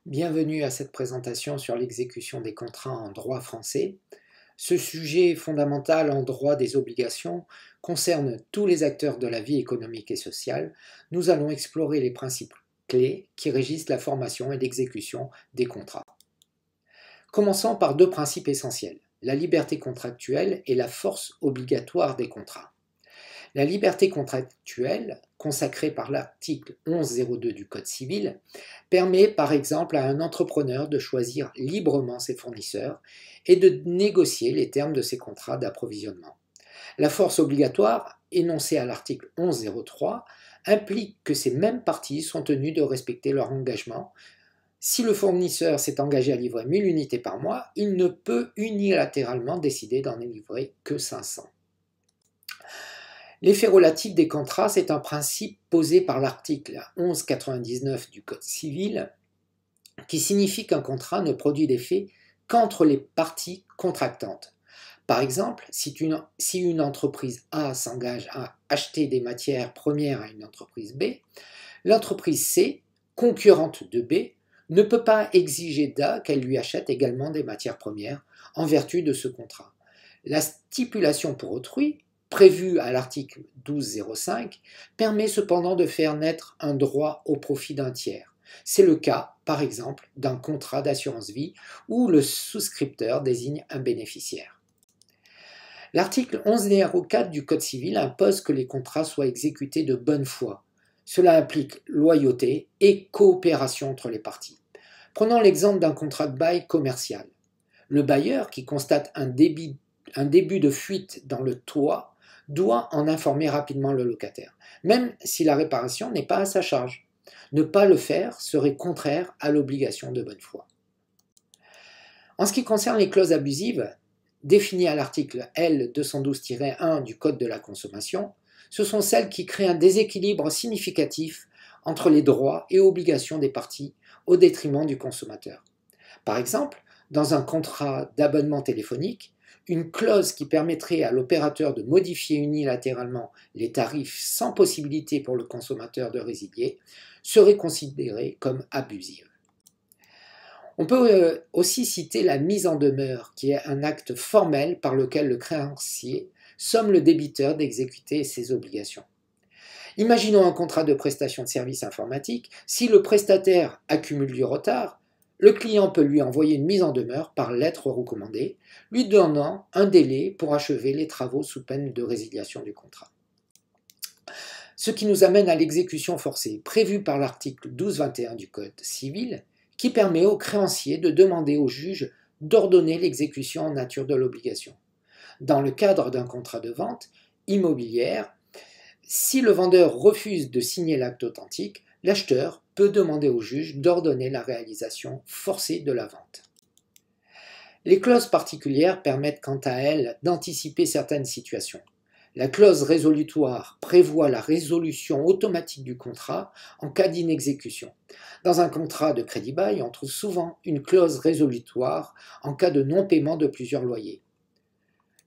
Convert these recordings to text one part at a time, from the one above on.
Bienvenue à cette présentation sur l'exécution des contrats en droit français. Ce sujet fondamental en droit des obligations concerne tous les acteurs de la vie économique et sociale. Nous allons explorer les principes clés qui régissent la formation et l'exécution des contrats. Commençons par deux principes essentiels, la liberté contractuelle et la force obligatoire des contrats. La liberté contractuelle, consacrée par l'article 1102 du Code civil, permet par exemple à un entrepreneur de choisir librement ses fournisseurs et de négocier les termes de ses contrats d'approvisionnement. La force obligatoire, énoncée à l'article 1103, implique que ces mêmes parties sont tenues de respecter leur engagement. Si le fournisseur s'est engagé à livrer 1000 unités par mois, il ne peut unilatéralement décider d'en livrer que 500. L'effet relatif des contrats, c'est un principe posé par l'article 1199 du Code civil qui signifie qu'un contrat ne produit d'effet qu'entre les parties contractantes. Par exemple, si une entreprise A s'engage à acheter des matières premières à une entreprise B, l'entreprise C, concurrente de B, ne peut pas exiger d'A qu'elle lui achète également des matières premières en vertu de ce contrat. La stipulation pour autrui, prévue à l'article 1205, permet cependant de faire naître un droit au profit d'un tiers. C'est le cas, par exemple, d'un contrat d'assurance vie où le souscripteur désigne un bénéficiaire. L'article 1104 du Code civil impose que les contrats soient exécutés de bonne foi. Cela implique loyauté et coopération entre les parties. Prenons l'exemple d'un contrat de bail commercial. Le bailleur, qui constate un début de fuite dans le toit, doit en informer rapidement le locataire, même si la réparation n'est pas à sa charge. Ne pas le faire serait contraire à l'obligation de bonne foi. En ce qui concerne les clauses abusives, définies à l'article L 212-1 du Code de la consommation, ce sont celles qui créent un déséquilibre significatif entre les droits et obligations des parties au détriment du consommateur. Par exemple, dans un contrat d'abonnement téléphonique, une clause qui permettrait à l'opérateur de modifier unilatéralement les tarifs sans possibilité pour le consommateur de résilier serait considérée comme abusive. On peut aussi citer la mise en demeure, qui est un acte formel par lequel le créancier somme le débiteur d'exécuter ses obligations. Imaginons un contrat de prestation de services informatiques. Si le prestataire accumule du retard, le client peut lui envoyer une mise en demeure par lettre recommandée, lui donnant un délai pour achever les travaux sous peine de résiliation du contrat. Ce qui nous amène à l'exécution forcée, prévue par l'article 1221 du Code civil, qui permet au créancier de demander au juge d'ordonner l'exécution en nature de l'obligation. Dans le cadre d'un contrat de vente immobilière, si le vendeur refuse de signer l'acte authentique, l'acheteur peut demander au juge d'ordonner la réalisation forcée de la vente. Les clauses particulières permettent quant à elles d'anticiper certaines situations. La clause résolutoire prévoit la résolution automatique du contrat en cas d'inexécution. Dans un contrat de crédit-bail, on trouve souvent une clause résolutoire en cas de non-paiement de plusieurs loyers.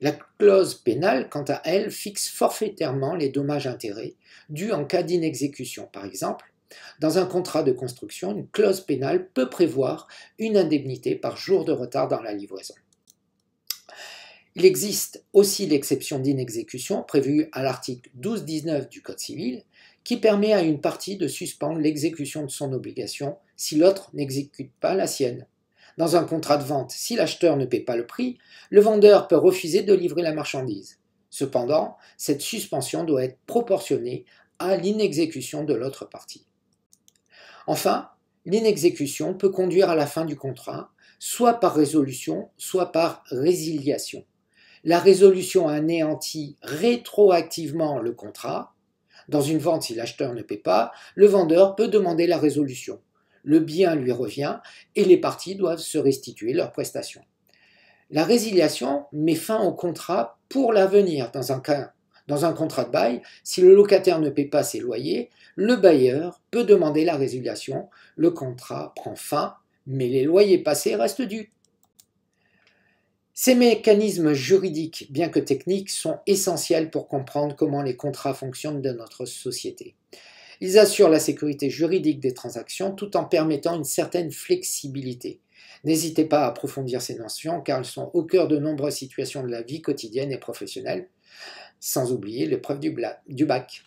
La clause pénale, quant à elle, fixe forfaitairement les dommages-intérêts dus en cas d'inexécution. Par exemple, dans un contrat de construction, une clause pénale peut prévoir une indemnité par jour de retard dans la livraison. Il existe aussi l'exception d'inexécution prévue à l'article 1219 du Code civil qui permet à une partie de suspendre l'exécution de son obligation si l'autre n'exécute pas la sienne. Dans un contrat de vente, si l'acheteur ne paie pas le prix, le vendeur peut refuser de livrer la marchandise. Cependant, cette suspension doit être proportionnée à l'inexécution de l'autre partie. Enfin, l'inexécution peut conduire à la fin du contrat, soit par résolution, soit par résiliation. La résolution anéantit rétroactivement le contrat. Dans une vente, si l'acheteur ne paie pas, le vendeur peut demander la résolution. Le bien lui revient et les parties doivent se restituer leurs prestations. La résiliation met fin au contrat pour l'avenir. Dans un contrat de bail, si le locataire ne paie pas ses loyers, le bailleur peut demander la résiliation. Le contrat prend fin, mais les loyers passés restent dus. Ces mécanismes juridiques, bien que techniques, sont essentiels pour comprendre comment les contrats fonctionnent dans notre société. Ils assurent la sécurité juridique des transactions tout en permettant une certaine flexibilité. N'hésitez pas à approfondir ces notions car elles sont au cœur de nombreuses situations de la vie quotidienne et professionnelle, sans oublier l'épreuve du bac.